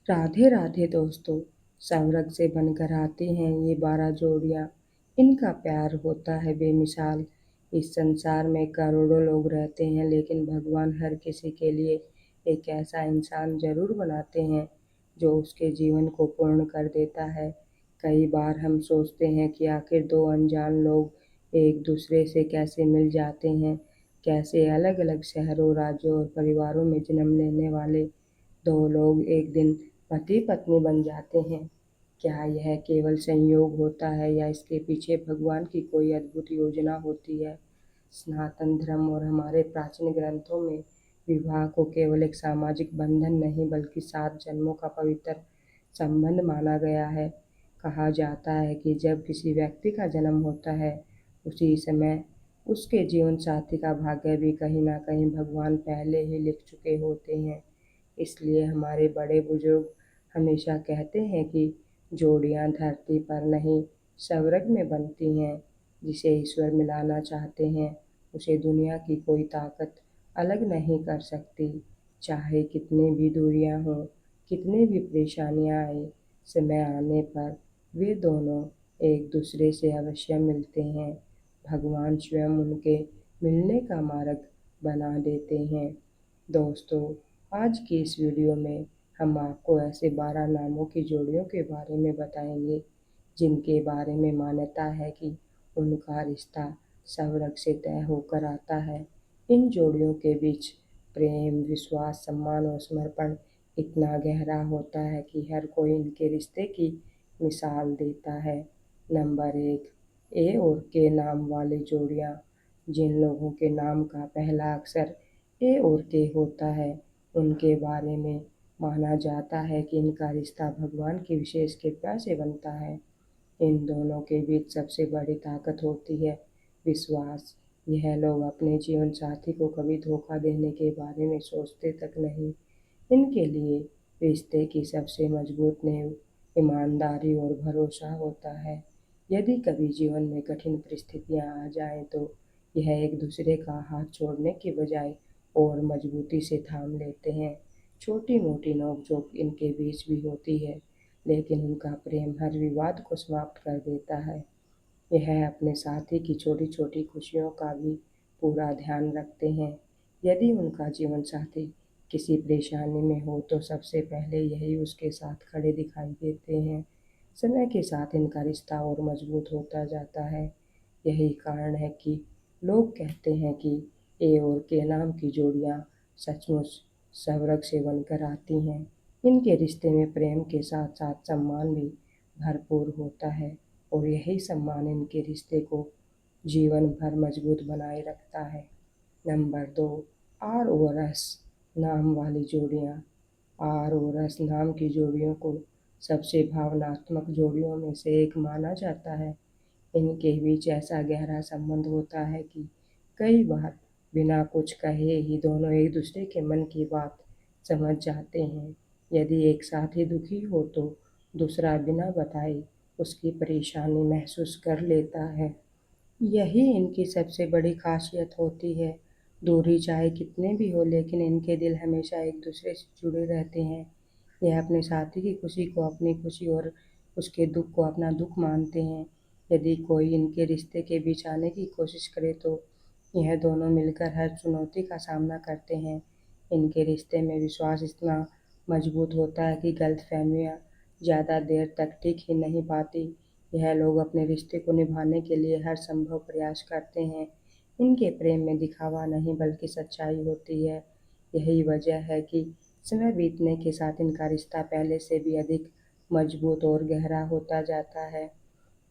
राधे राधे दोस्तों। स्वर्ग से बनकर आती हैं ये 12 जोड़ियां। इनका प्यार होता है बेमिसाल। इस संसार में करोड़ों लोग रहते हैं, लेकिन भगवान हर किसी के लिए एक ऐसा इंसान जरूर बनाते हैं जो उसके जीवन को पूर्ण कर देता है। कई बार हम सोचते हैं कि आखिर दो अनजान लोग एक दूसरे से कैसे मिल जाते हैं। कैसे अलग अलग शहरों, राज्यों और परिवारों में जन्म लेने वाले दो लोग एक दिन पति पत्नी बन जाते हैं। क्या यह केवल संयोग होता है या इसके पीछे भगवान की कोई अद्भुत योजना होती है? सनातन धर्म और हमारे प्राचीन ग्रंथों में विवाह को केवल एक सामाजिक बंधन नहीं, बल्कि 7 जन्मों का पवित्र संबंध माना गया है। कहा जाता है कि जब किसी व्यक्ति का जन्म होता है, उसी समय उसके जीवन साथी का भाग्य भी कहीं ना कहीं भगवान पहले ही लिख चुके होते हैं। इसलिए हमारे बड़े बुजुर्ग हमेशा कहते हैं कि जोड़ियां धरती पर नहीं, स्वर्ग में बनती हैं। जिसे ईश्वर मिलाना चाहते हैं, उसे दुनिया की कोई ताकत अलग नहीं कर सकती। चाहे कितनी भी दूरियां हों, कितनी भी परेशानियां आए, समय आने पर वे दोनों एक दूसरे से अवश्य मिलते हैं। भगवान स्वयं उनके मिलने का मार्ग बना देते हैं। दोस्तों, आज की इस वीडियो में हम आपको ऐसे 12 नामों की जोड़ियों के बारे में बताएंगे जिनके बारे में मान्यता है कि उनका रिश्ता स्वर्ग से तय होकर आता है। इन जोड़ियों के बीच प्रेम, विश्वास, सम्मान और समर्पण इतना गहरा होता है कि हर कोई इनके रिश्ते की मिसाल देता है। नंबर 1, ए और के नाम वाली जोड़ियां। जिन लोगों के नाम का पहला अक्षर ए और के होता है, उनके बारे में माना जाता है कि इनका रिश्ता भगवान की विशेष कृपा से बनता है। इन दोनों के बीच सबसे बड़ी ताकत होती है विश्वास। यह लोग अपने जीवन साथी को कभी धोखा देने के बारे में सोचते तक नहीं। इनके लिए रिश्ते की सबसे मजबूत नींव ईमानदारी और भरोसा होता है। यदि कभी जीवन में कठिन परिस्थितियां आ जाएं, तो यह एक दूसरे का हाथ छोड़ने के बजाय और मजबूती से थाम लेते हैं। छोटी मोटी नोकझोंक इनके बीच भी होती है, लेकिन उनका प्रेम हर विवाद को समाप्त कर देता है। यह अपने साथी की छोटी छोटी खुशियों का भी पूरा ध्यान रखते हैं। यदि उनका जीवन साथी किसी परेशानी में हो, तो सबसे पहले यही उसके साथ खड़े दिखाई देते हैं। समय के साथ इनका रिश्ता और मजबूत होता जाता है। यही कारण है कि लोग कहते हैं कि ए और के नाम की जोड़ियां सचमुच स्वर्ग से बनकर आती हैं। इनके रिश्ते में प्रेम के साथ साथ सम्मान भी भरपूर होता है, और यही सम्मान इनके रिश्ते को जीवन भर मजबूत बनाए रखता है। नंबर 2, आर और एस नाम वाली जोड़ियां। आर और एस नाम की जोड़ियों को सबसे भावनात्मक जोड़ियों में से एक माना जाता है। इनके बीच ऐसा गहरा संबंध होता है कि कई बार बिना कुछ कहे ही दोनों एक दूसरे के मन की बात समझ जाते हैं। यदि एक साथी दुखी हो, तो दूसरा बिना बताए उसकी परेशानी महसूस कर लेता है। यही इनकी सबसे बड़ी खासियत होती है। दूरी चाहे कितने भी हो, लेकिन इनके दिल हमेशा एक दूसरे से जुड़े रहते हैं। यह अपने साथी की खुशी को अपनी खुशी और उसके दुख को अपना दुख मानते हैं। यदि कोई इनके रिश्ते के बीच आने की कोशिश करे, तो यह दोनों मिलकर हर चुनौती का सामना करते हैं। इनके रिश्ते में विश्वास इतना मजबूत होता है कि गलतफहमियां ज़्यादा देर तक टिक ही नहीं पाती। यह लोग अपने रिश्ते को निभाने के लिए हर संभव प्रयास करते हैं। इनके प्रेम में दिखावा नहीं, बल्कि सच्चाई होती है। यही वजह है कि समय बीतने के साथ इनका रिश्ता पहले से भी अधिक मजबूत और गहरा होता जाता है।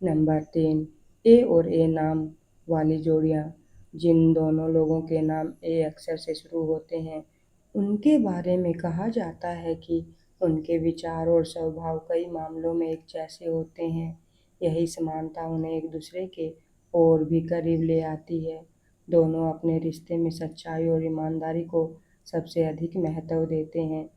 नंबर 3, ए और ए नाम वाली जोड़ियां। जिन दोनों लोगों के नाम ए अक्षर से शुरू होते हैं, उनके बारे में कहा जाता है कि उनके विचार और स्वभाव कई मामलों में एक जैसे होते हैं। यही समानता उन्हें एक दूसरे के और भी करीब ले आती है। दोनों अपने रिश्ते में सच्चाई और ईमानदारी को सबसे अधिक महत्व देते हैं।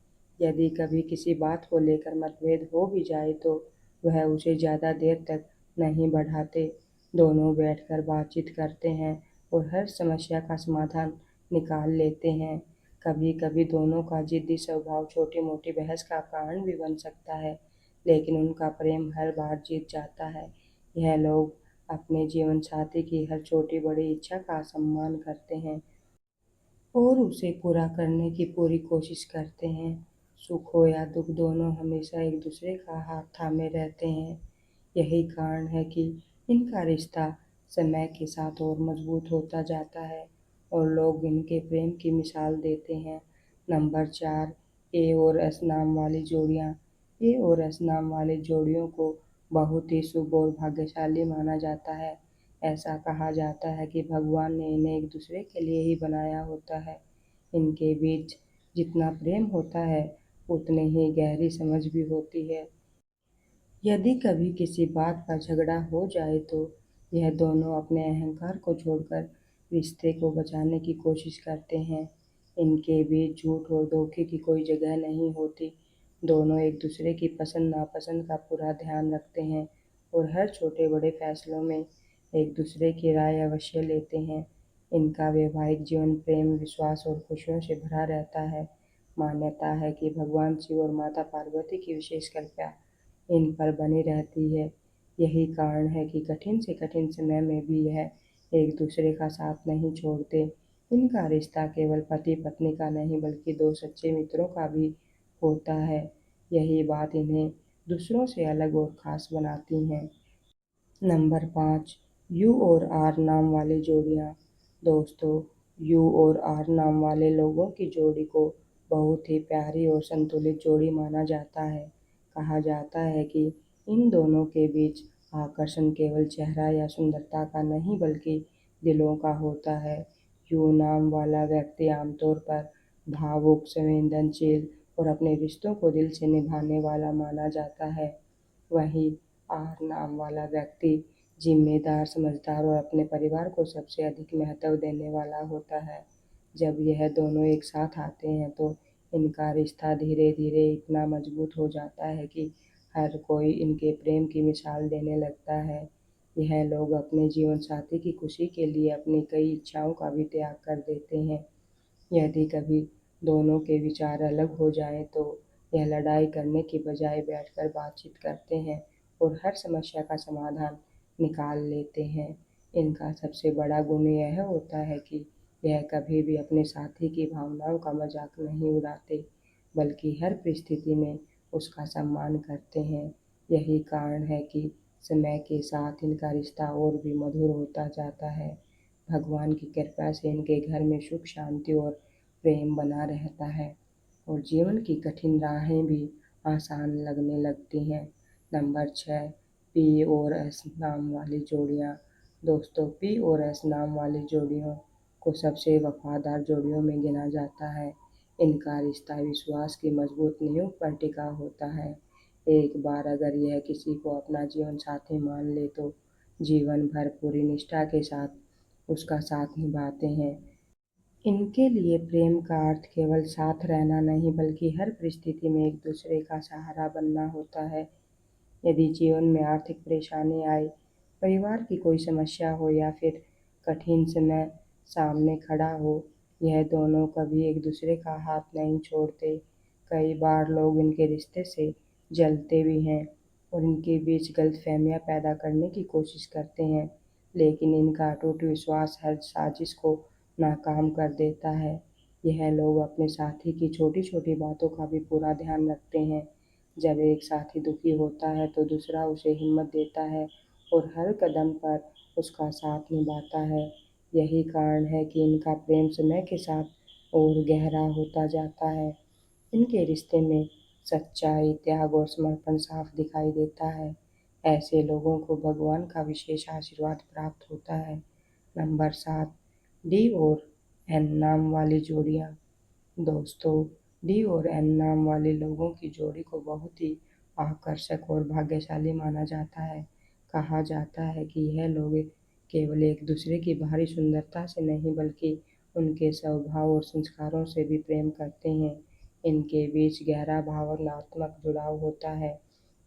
यदि कभी किसी बात को लेकर मतभेद हो भी जाए, तो वह उसे ज़्यादा देर तक नहीं बढ़ाते। दोनों बैठकर बातचीत करते हैं और हर समस्या का समाधान निकाल लेते हैं। कभी कभी दोनों का जिद्दी स्वभाव छोटी मोटी बहस का कारण भी बन सकता है, लेकिन उनका प्रेम हर बार जीत जाता है। यह लोग अपने जीवन साथी की हर छोटी बड़ी इच्छा का सम्मान करते हैं और उसे पूरा करने की पूरी कोशिश करते हैं। सुख हो या दुख, दोनों हमेशा एक दूसरे का हाथ थामे रहते हैं। यही कारण है कि इनका रिश्ता समय के साथ और मजबूत होता जाता है और लोग इनके प्रेम की मिसाल देते हैं। नंबर 4, ए और एस नाम वाली जोड़ियाँ। ए और एस नाम वाली जोड़ियों को बहुत ही शुभ और भाग्यशाली माना जाता है। ऐसा कहा जाता है कि भगवान ने इन्हें एक दूसरे के लिए ही बनाया होता है। इनके बीच जितना प्रेम होता है, उतनी ही गहरी समझ भी होती है। यदि कभी किसी बात पर झगड़ा हो जाए तो यह दोनों अपने अहंकार को छोड़कर रिश्ते को बचाने की कोशिश करते हैं। इनके बीच झूठ और धोखे की कोई जगह नहीं होती। दोनों एक दूसरे की पसंद नापसंद का पूरा ध्यान रखते हैं और हर छोटे बड़े फैसलों में एक दूसरे की राय अवश्य लेते हैं। इनका वैवाहिक जीवन प्रेम, विश्वास और खुशियों से भरा रहता है। मान्यता है कि भगवान शिव और माता पार्वती की विशेष कृपा इन पर बनी रहती है। यही कारण है कि कठिन से कठिन समय में भी यह एक दूसरे का साथ नहीं छोड़ते। इनका रिश्ता केवल पति पत्नी का नहीं बल्कि दो सच्चे मित्रों का भी होता है। यही बात इन्हें दूसरों से अलग और खास बनाती है। नंबर 5, यू और आर नाम वाली जोड़ियाँ। दोस्तों, यू और आर नाम वाले लोगों की जोड़ी को बहुत ही प्यारी और संतुलित जोड़ी माना जाता है। कहा जाता है कि इन दोनों के बीच आकर्षण केवल चेहरा या सुंदरता का नहीं बल्कि दिलों का होता है। यू नाम वाला व्यक्ति आमतौर पर भावुक, संवेदनशील और अपने रिश्तों को दिल से निभाने वाला माना जाता है। वहीं आर नाम वाला व्यक्ति जिम्मेदार, समझदार और अपने परिवार को सबसे अधिक महत्व देने वाला होता है। जब यह दोनों एक साथ आते हैं तो इनका रिश्ता धीरे धीरे इतना मजबूत हो जाता है कि हर कोई इनके प्रेम की मिसाल देने लगता है। यह लोग अपने जीवन साथी की खुशी के लिए अपनी कई इच्छाओं का भी त्याग कर देते हैं। यदि कभी दोनों के विचार अलग हो जाएं तो यह लड़ाई करने की बजाय बैठकर बातचीत करते हैं और हर समस्या का समाधान निकाल लेते हैं। इनका सबसे बड़ा गुण यह होता है कि यह कभी भी अपने साथी की भावनाओं का मजाक नहीं उड़ाते, बल्कि हर परिस्थिति में उसका सम्मान करते हैं। यही कारण है कि समय के साथ इनका रिश्ता और भी मधुर होता जाता है। भगवान की कृपा से इनके घर में सुख, शांति और प्रेम बना रहता है और जीवन की कठिन राहें भी आसान लगने लगती हैं। नंबर 6, पी और एस नाम वाली जोड़ियाँ। दोस्तों, पी और एस नाम वाली जोड़ियों को सबसे वफादार जोड़ियों में गिना जाता है। इनका रिश्ता विश्वास की मजबूत नींव पर टिका होता है। एक बार अगर यह किसी को अपना जीवन साथी मान ले तो जीवन भर पूरी निष्ठा के साथ उसका साथ निभाते हैं। इनके लिए प्रेम का अर्थ केवल साथ रहना नहीं बल्कि हर परिस्थिति में एक दूसरे का सहारा बनना होता है। यदि जीवन में आर्थिक परेशानी आए, परिवार की कोई समस्या हो या फिर कठिन समय सामने खड़ा हो, यह दोनों कभी एक दूसरे का हाथ नहीं छोड़ते। कई बार लोग इनके रिश्ते से जलते भी हैं और इनके बीच गलतफहमियां पैदा करने की कोशिश करते हैं, लेकिन इनका अटूट विश्वास हर साजिश को नाकाम कर देता है। यह लोग अपने साथी की छोटी छोटी बातों का भी पूरा ध्यान रखते हैं। जब एक साथी दुखी होता है तो दूसरा उसे हिम्मत देता है और हर कदम पर उसका साथ निभाता है। यही कारण है कि इनका प्रेम समय के साथ और गहरा होता जाता है। इनके रिश्ते में सच्चाई, त्याग और समर्पण साफ दिखाई देता है। ऐसे लोगों को भगवान का विशेष आशीर्वाद प्राप्त होता है। नंबर 7, डी और एन नाम वाली जोड़ियाँ। दोस्तों, डी और एन नाम वाले लोगों की जोड़ी को बहुत ही आकर्षक और भाग्यशाली माना जाता है। कहा जाता है कि यह लोग केवल एक दूसरे की बाहरी सुंदरता से नहीं बल्कि उनके स्वभाव और संस्कारों से भी प्रेम करते हैं। इनके बीच गहरा भावनात्मक जुड़ाव होता है।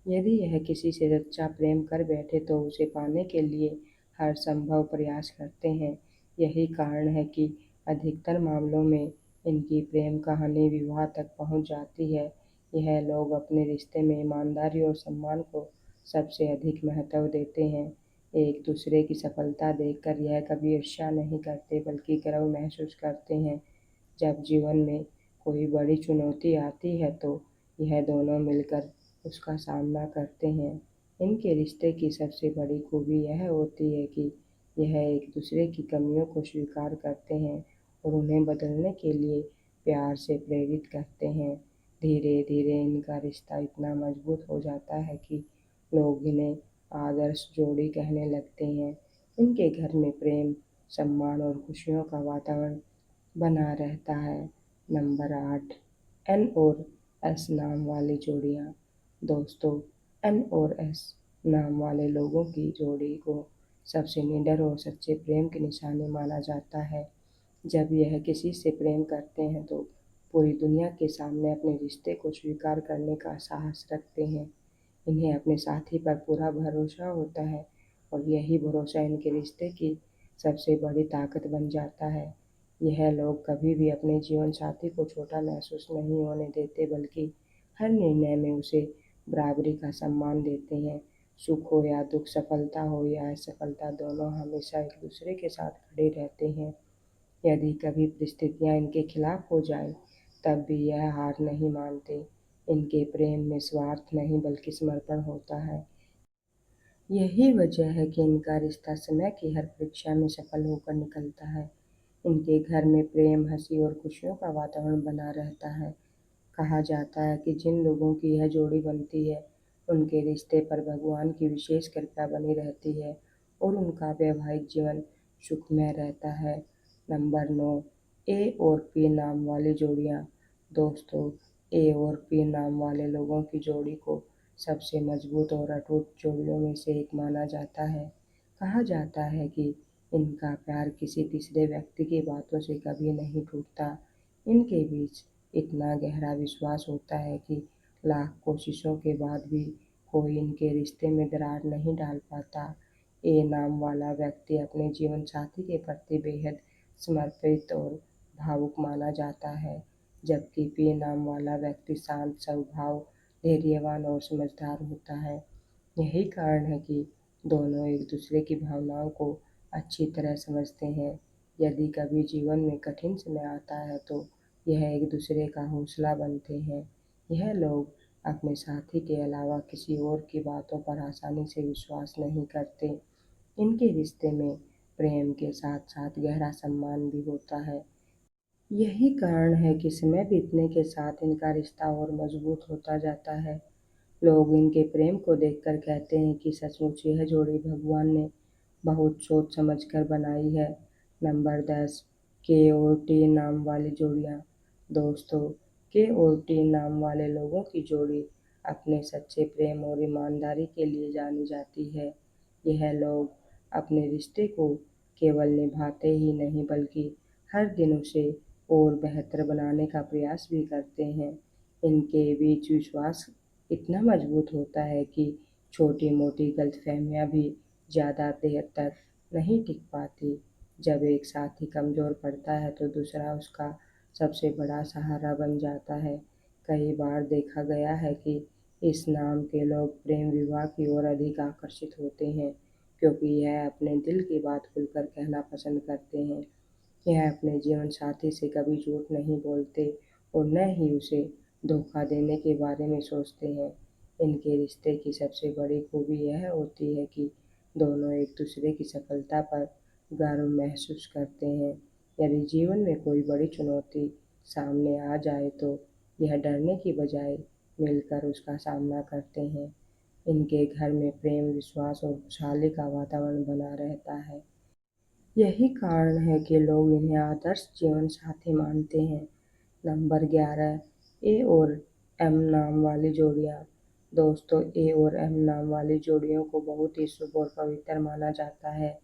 यदि यह किसी से सच्चा प्रेम कर बैठे तो उसे पाने के लिए हर संभव प्रयास करते हैं। यही कारण है कि अधिकतर मामलों में इनकी प्रेम कहानी विवाह तक पहुंच जाती है। यह लोग अपने रिश्ते में ईमानदारी और सम्मान को सबसे अधिक महत्व देते हैं। एक दूसरे की सफलता देखकर यह कभी ईर्ष्या नहीं करते बल्कि गर्व महसूस करते हैं। जब जीवन में कोई बड़ी चुनौती आती है तो यह दोनों मिलकर उसका सामना करते हैं। इनके रिश्ते की सबसे बड़ी खूबी यह होती है कि यह एक दूसरे की कमियों को स्वीकार करते हैं और उन्हें बदलने के लिए प्यार से प्रेरित करते हैं। धीरे धीरे इनका रिश्ता इतना मजबूत हो जाता है कि लोग इन्हें आदर्श जोड़ी कहने लगते हैं। इनके घर में प्रेम, सम्मान और खुशियों का वातावरण बना रहता है। नंबर 8, एन और एस नाम वाली जोड़ियाँ। दोस्तों, एन और एस नाम वाले लोगों की जोड़ी को सबसे निडर और सच्चे प्रेम की निशानी माना जाता है। जब यह किसी से प्रेम करते हैं तो पूरी दुनिया के सामने अपने रिश्ते को स्वीकार करने का साहस रखते हैं। इन्हें अपने साथी पर पूरा भरोसा होता है और यही भरोसा इनके रिश्ते की सबसे बड़ी ताकत बन जाता है। यह लोग कभी भी अपने जीवन साथी को छोटा महसूस नहीं होने देते बल्कि हर निर्णय में उसे बराबरी का सम्मान देते हैं। सुख हो या दुख, सफलता हो या असफलता, दोनों हमेशा एक दूसरे के साथ खड़े रहते हैं। यदि कभी परिस्थितियाँ इनके खिलाफ हो जाएं, तब भी यह हार नहीं मानते। इनके प्रेम में स्वार्थ नहीं बल्कि समर्पण होता है। यही वजह है कि इनका रिश्ता समय की हर परीक्षा में सफल होकर निकलता है। इनके घर में प्रेम, हंसी और खुशियों का वातावरण बना रहता है। कहा जाता है कि जिन लोगों की यह जोड़ी बनती है, उनके रिश्ते पर भगवान की विशेष कृपा बनी रहती है और उनका वैवाहिक जीवन सुखमय रहता है। नंबर 9, ए और पी नाम वाली जोड़ियाँ। दोस्तों, ए और पी नाम वाले लोगों की जोड़ी को सबसे मजबूत और अटूट जोड़ियों में से एक माना जाता है। कहा जाता है कि इनका प्यार किसी तीसरे व्यक्ति की बातों से कभी नहीं टूटता। इनके बीच इतना गहरा विश्वास होता है कि लाख कोशिशों के बाद भी कोई इनके रिश्ते में दरार नहीं डाल पाता। ए नाम वाला व्यक्ति अपने जीवन साथी के प्रति बेहद समर्पित और भावुक माना जाता है, जबकि पी नाम वाला व्यक्ति शांत स्वभाव, धैर्यवान और समझदार होता है। यही कारण है कि दोनों एक दूसरे की भावनाओं को अच्छी तरह समझते हैं। यदि कभी जीवन में कठिन समय आता है तो यह एक दूसरे का हौसला बनते हैं। यह लोग अपने साथी के अलावा किसी और की बातों पर आसानी से विश्वास नहीं करते। इनके रिश्ते में प्रेम के साथ साथ गहरा सम्मान भी होता है। यही कारण है कि समय बीतने के साथ इनका रिश्ता और मजबूत होता जाता है। लोग इनके प्रेम को देखकर कहते हैं कि सचमुच यह जोड़ी भगवान ने बहुत सोच समझकर बनाई है। नंबर 10, के और टी नाम वाली जोड़ियाँ। दोस्तों, के और टी नाम वाले लोगों की जोड़ी अपने सच्चे प्रेम और ईमानदारी के लिए जानी जाती है। यह लोग अपने रिश्ते को केवल निभाते ही नहीं बल्कि हर दिन उसे और बेहतर बनाने का प्रयास भी करते हैं। इनके बीच विश्वास इतना मजबूत होता है कि छोटी-मोटी गलतफहमियां भी ज़्यादा देर तक नहीं टिक पाती। जब एक साथी कमज़ोर पड़ता है तो दूसरा उसका सबसे बड़ा सहारा बन जाता है। कई बार देखा गया है कि इस नाम के लोग प्रेम विवाह की ओर अधिक आकर्षित होते हैं, क्योंकि यह अपने दिल की बात खुलकर कहना पसंद करते हैं। यह अपने जीवन साथी से कभी झूठ नहीं बोलते और न ही उसे धोखा देने के बारे में सोचते हैं। इनके रिश्ते की सबसे बड़ी खूबी यह होती है कि दोनों एक दूसरे की सफलता पर गर्व महसूस करते हैं। यदि जीवन में कोई बड़ी चुनौती सामने आ जाए तो यह डरने की बजाय मिलकर उसका सामना करते हैं। इनके घर में प्रेम, विश्वास और खुशहाली का वातावरण बना रहता है। यही कारण है कि लोग इन्हें आदर्श जीवन साथी मानते हैं। नंबर 11, ए और एम नाम वाली जोड़ियाँ। दोस्तों, ए और एम नाम वाली जोड़ियों को बहुत ही शुभ और पवित्र माना जाता है।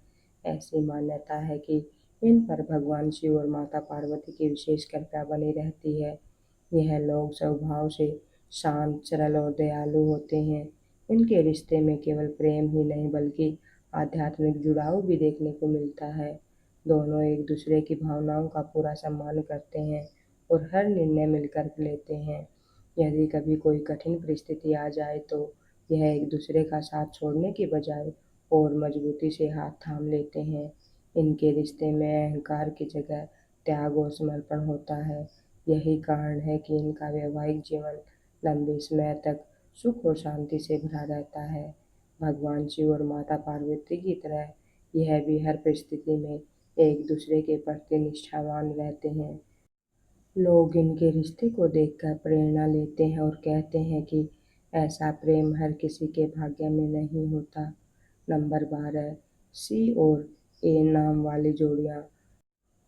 ऐसी मान्यता है कि इन पर भगवान शिव और माता पार्वती की विशेष कृपा बनी रहती है। यह लोग स्वभाव से शांत, सरल और दयालु होते हैं। इनके रिश्ते में केवल प्रेम ही नहीं बल्कि आध्यात्मिक जुड़ाव भी देखने को मिलता है। दोनों एक दूसरे की भावनाओं का पूरा सम्मान करते हैं और हर निर्णय मिलकर लेते हैं। यदि कभी कोई कठिन परिस्थिति आ जाए तो यह एक दूसरे का साथ छोड़ने की बजाय और मजबूती से हाथ थाम लेते हैं। इनके रिश्ते में अहंकार की जगह त्याग और समर्पण होता है। यही कारण है कि इनका वैवाहिक जीवन लंबे समय तक सुख और शांति से भरा रहता है। भगवान शिव और माता पार्वती की तरह यह भी हर परिस्थिति में एक दूसरे के प्रति निष्ठावान रहते हैं। लोग इनके रिश्ते को देखकर प्रेरणा लेते हैं और कहते हैं कि ऐसा प्रेम हर किसी के भाग्य में नहीं होता। नंबर 12, सी और ए नाम वाली जोड़ियाँ।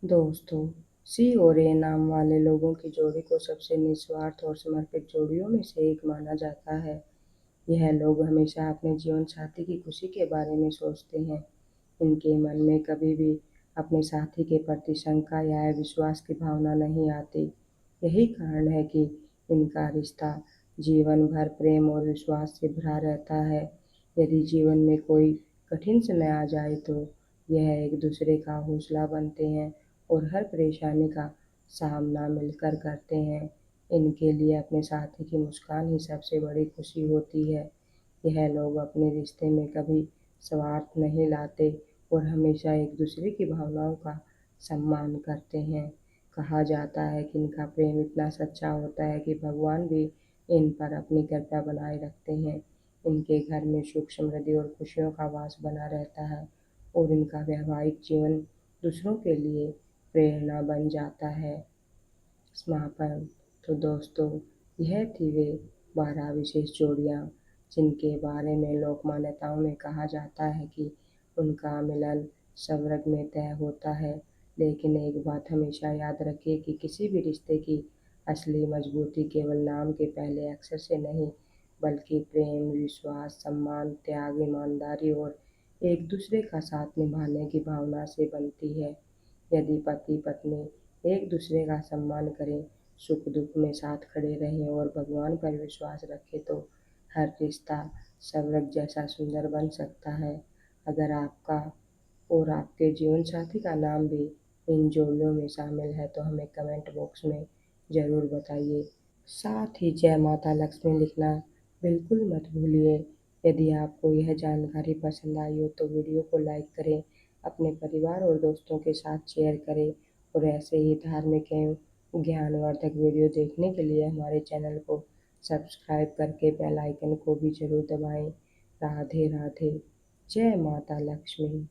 दोस्तों, सी और ए नाम वाले लोगों की जोड़ी को सबसे निस्वार्थ और समर्पित जोड़ियों में से एक माना जाता है। यह लोग हमेशा अपने जीवन साथी की खुशी के बारे में सोचते हैं। इनके मन में कभी भी अपने साथी के प्रति शंका या अविश्वास की भावना नहीं आती। यही कारण है कि इनका रिश्ता जीवन भर प्रेम और विश्वास से भरा रहता है। यदि जीवन में कोई कठिन समय आ जाए तो यह एक दूसरे का हौसला बनते हैं और हर परेशानी का सामना मिलकर करते हैं। इनके लिए अपने साथी की मुस्कान ही सबसे बड़ी खुशी होती है। यह लोग अपने रिश्ते में कभी स्वार्थ नहीं लाते और हमेशा एक दूसरे की भावनाओं का सम्मान करते हैं। कहा जाता है कि इनका प्रेम इतना सच्चा होता है कि भगवान भी इन पर अपनी कृपा बनाए रखते हैं। इनके घर में सुख समृद्धि और खुशियों का वास बना रहता है और इनका वैवाहिक जीवन दूसरों के लिए प्रेरणा बन जाता है। समापन। तो दोस्तों, यह थी वे 12 विशेष जोड़ियाँ जिनके बारे में लोक मान्यताओं में कहा जाता है कि उनका मिलन स्वर्ग में तय होता है। लेकिन एक बात हमेशा याद रखिए कि किसी भी रिश्ते की असली मजबूती केवल नाम के पहले अक्षर से नहीं, बल्कि प्रेम, विश्वास, सम्मान, त्याग, ईमानदारी और एक दूसरे का साथ निभाने की भावना से बनती है। यदि पति पत्नी एक दूसरे का सम्मान करें, सुख दुख में साथ खड़े रहें और भगवान पर विश्वास रखें तो हर रिश्ता स्वर्ग जैसा सुंदर बन सकता है। अगर आपका और आपके जीवन साथी का नाम भी इन जोड़ियों में शामिल है तो हमें कमेंट बॉक्स में ज़रूर बताइए। साथ ही जय माता लक्ष्मी लिखना बिल्कुल मत भूलिए। यदि आपको यह जानकारी पसंद आई हो तो वीडियो को लाइक करें, अपने परिवार और दोस्तों के साथ शेयर करें और ऐसे ही धार्मिक एवं ज्ञानवर्धक वीडियो देखने के लिए हमारे चैनल को सब्सक्राइब करके बेल आइकन को भी जरूर दबाएं। राधे राधे। जय माता लक्ष्मी।